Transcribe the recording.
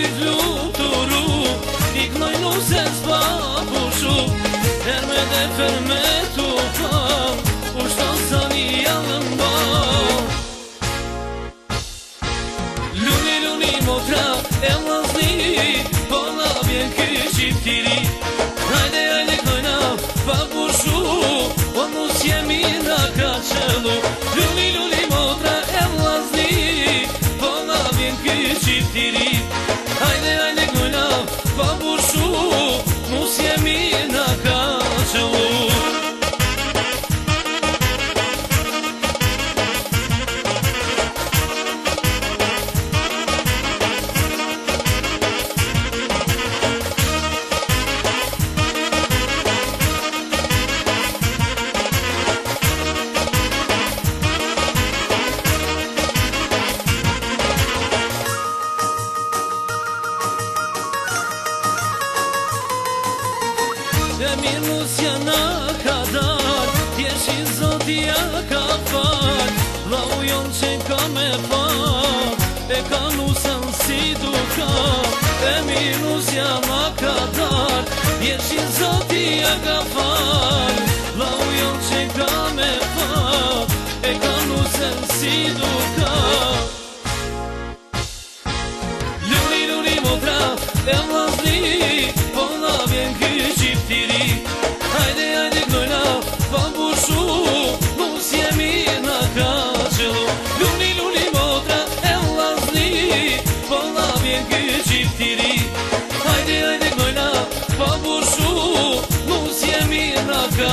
i fluturu, i knoj nuse s'pa pushu, herme dhe fermetu pa, ushton sa një jalën ba. Luni motra e lazni, po na vjen ky qiftiri. Hajde knojna pa pushu, po nus jemi na ka qëllu. Luni motra e lazni, po na vjen ky qiftiri. Hajde knojna pa pushu, nus jemi na ka qëllu. E mirë nusja na ka dar, thjesht i Zotia ka fal. Vlau jon që ka me fal, e ka nusën si duka. E mirë nusja na ka dar, thjesht i Zotia ka fal. Vlau jon që ka me fal, e ka nusën si duka. Luni motra e vllazni, po na vjen ky qiftiri. Hajde knojna pa pushu, nus jemi na ka qëllu. Luni motra e vllazni, po na vjen ky qiftiri. Hajde knojna pa pushu, nus jemi na ka